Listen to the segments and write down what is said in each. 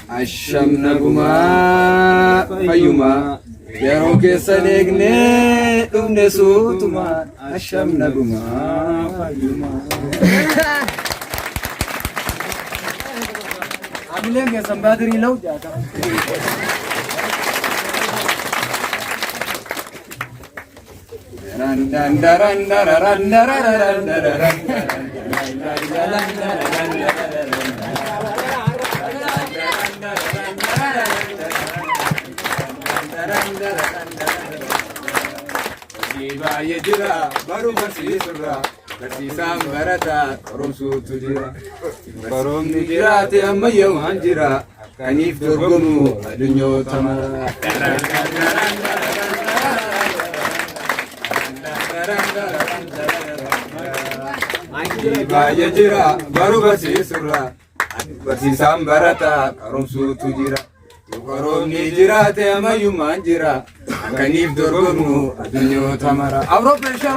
Asham naguma fayuma yeroo keessa eegne dhumne suutuma asham naguma fayuma Abileen keessa baadiri law jaata Jiba yejira baru bersisura bersisam barata korumsu tujira korum nijira te amma yau hanjira kanif durgumu adunyo tamara Jiba yejira baru bersisura bersisam barata korumsu tujira korum nijira te amma yau hanjira kanif durgumu adunyo tamara Avro pesha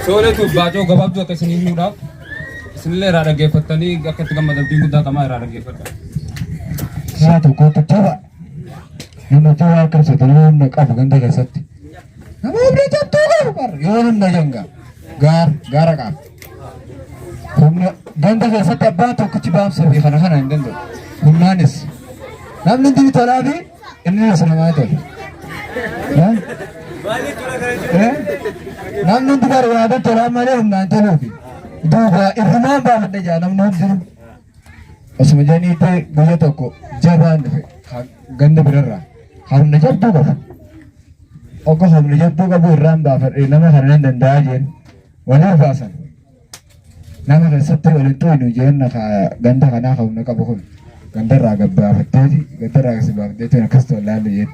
Soalnya tuh baca gabab tuh kesini mudah, sini rada gefet tadi ketika madam tinggu dah kamar rada gefet. Satu kota coba, nama coba kerja dulu nak apa ganda kesat. Nama udah jatuh kan par, yon najangga, gara kan. Humna ganda kesat apa tuh kecibam sebi kana ini tuh, humnanis. Nam nanti ditolabi, ini nama itu. Nam nanti baru ada tolama dia nanti lagi. Itu irfan apa ada jangan nanti. Asmajani itu dia toko jaban ganda berara. Harus najab tu kan? Oke harus najab tu kan buram baper. Nama karena denda aja. Walau bahasan. Nama resep tu itu jen nak ganda kana kau nak apa pun. Ganda raga baper tadi. Ganda raga sebab dia tu nak kasih lalu jen.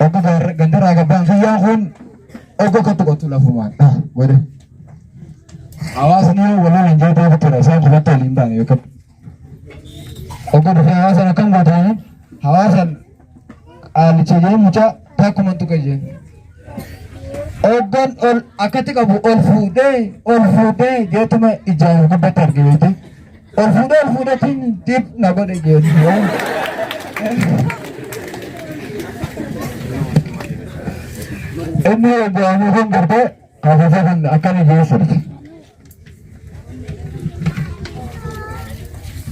Oke ganda raga bang yang pun. Oke katu lah fuman. Waduh. Awasnya walau lanjut dia betul. Saya juga tak limbang. Yuk. Oke dah awasan akan bertanya. Awasan alicanya muka tak kumantu kaje. Ogan all akati kabu all food dia tu mah ijau kebetar gitu. All food tin tip naga deh gitu. Ini yang orang berda kawasan akan dijelaskan.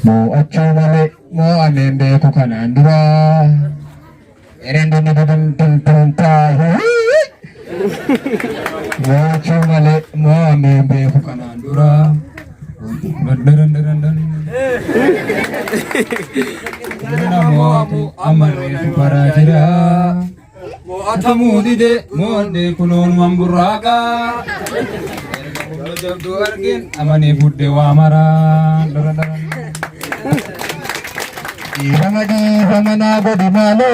Mau acu balik, mau ambil aku kanan dua. Erendo ni tentang. Mau acu balik, mau ambil aku kanan dua. Dan. Mau aku amal para jira. Mau atamu dide, mau ande kulon mamburaka. Jab duargin, amane budde wamara. Ihamadi hamana bodi malo.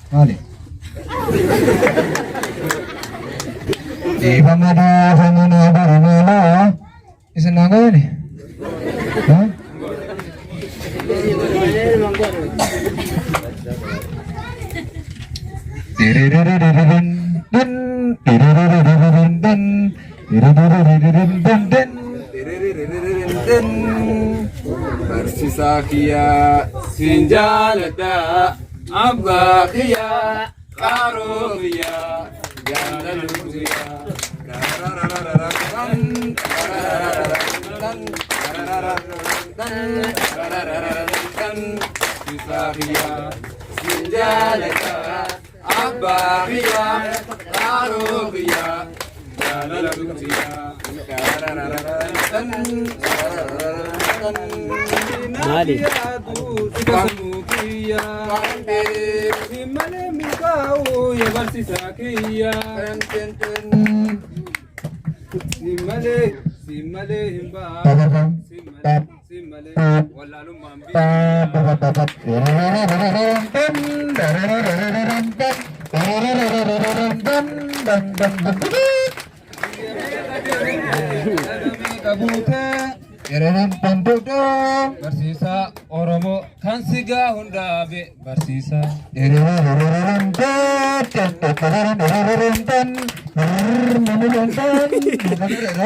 Mali. Ihamadi hamana bodi malo. Isan naga ni? Hah? Bersisa kia sinjalada abba kia karuya jalaluya bersisa kia sinjalada abba kia karuya jalaluya Maali? Barsiisa Oromoo kan sigaa hundaabe barsiisa.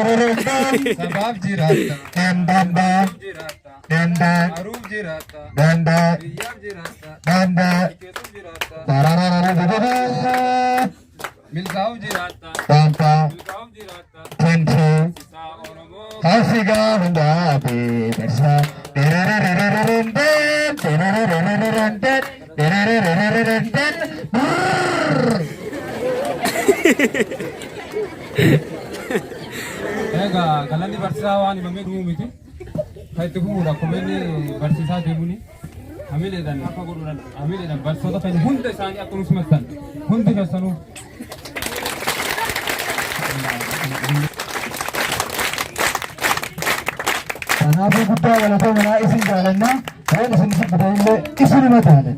Sabaaf jiraata. Haruuf jiraata. Biyyaaf jiraata. Milkaa'uuf jiraata. Milkaa'uuf jiraata. Barsiisa Oromoo. Kasiga hundabe bersa Egaa galanni barsiisaa waan himamee dhumuu miti. Kan itti fufuudha komeeni barsiisaa deemuuni. Hamileedhaan akka godhuudhaan hamileedhaan barsiisota fayyadu hunda isaanii akka nuti maxxan hundi keessanuu. Kanaafuu guddaa galatoo manaa isin jaalannaa waan isin sibbita illee isinuma taate.